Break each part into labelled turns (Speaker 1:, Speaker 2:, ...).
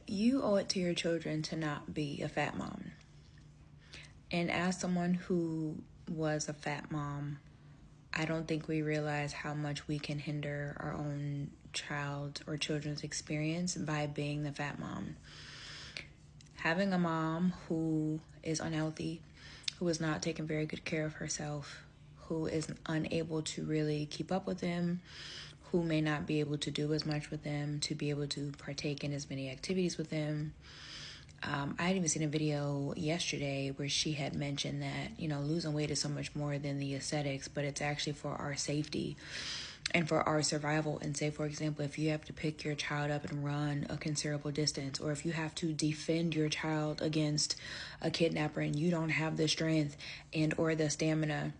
Speaker 1: You owe it to your children to not be a fat mom. And as someone who was a fat mom, I don't think we realize how much we can hinder our own child or children's experience by being the fat mom. Having a mom who is unhealthy, who is not taking very good care of herself, who is unable to really keep up with them, who may not be able to do as much with them, to be able to partake in as many activities with them. I had even seen a video yesterday where she had mentioned that, losing weight is so much more than the aesthetics, but it's actually for our safety and for our survival. And say, for example, if you have to pick your child up and run a considerable distance, or if you have to defend your child against a kidnapper and you don't have the strength and or the stamina,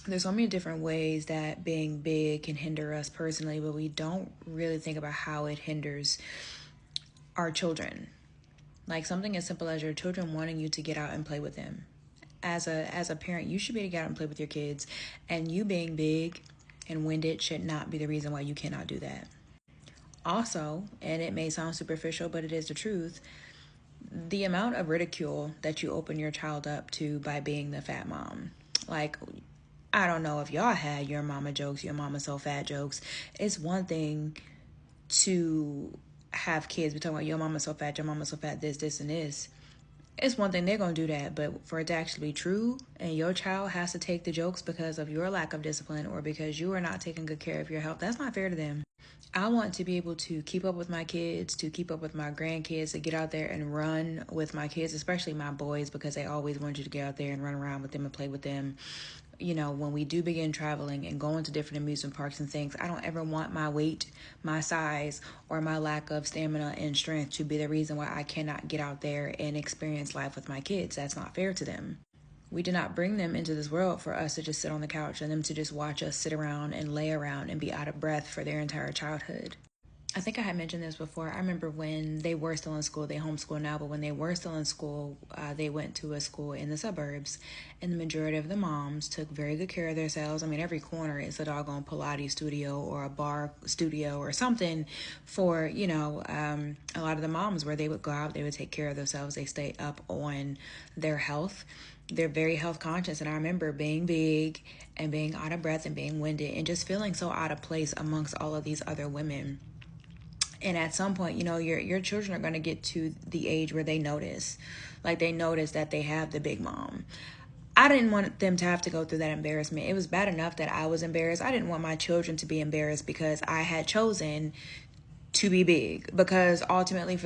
Speaker 1: there's so many different ways that being big can hinder us personally, but we don't really think about how it hinders our children. Like something as simple as your children wanting you to get out and play with them. As a parent, you should be able to get out and play with your kids, and you being big and winded should not be the reason why you cannot do that. Also, and it may sound superficial, but it is the truth, the amount of ridicule that you open your child up to by being the fat mom. Like, I don't know if y'all had your mama jokes, your mama so fat jokes. It's one thing to have kids be talking about your mama so fat, your mama so fat, this, and this. It's one thing they're going to do that, but for it to actually be true and your child has to take the jokes because of your lack of discipline or because you are not taking good care of your health, that's not fair to them. I want to be able to keep up with my kids, to keep up with my grandkids, to get out there and run with my kids, especially my boys, because they always want you to get out there and run around with them and play with them. When we do begin traveling and going to different amusement parks and things, I don't ever want my weight, my size, or my lack of stamina and strength to be the reason why I cannot get out there and experience life with my kids. That's not fair to them. We did not bring them into this world for us to just sit on the couch and them to just watch us sit around and lay around and be out of breath for their entire childhood. I think I had mentioned this before. I remember when they were still in school, they homeschool now, but when they were still in school, they went to a school in the suburbs, and the majority of the moms took very good care of themselves. I mean, every corner is a doggone Pilates studio or a bar studio or something for, a lot of the moms where they would go out, they would take care of themselves. They stay up on their health. They're very health conscious. And I remember being big and being out of breath and being winded and just feeling so out of place amongst all of these other women. And at some point, your children are going to get to the age where they notice that they have the big mom. I didn't want them to have to go through that embarrassment. It was bad enough that I was embarrassed. I didn't want my children to be embarrassed because I had chosen to be big, because ultimately for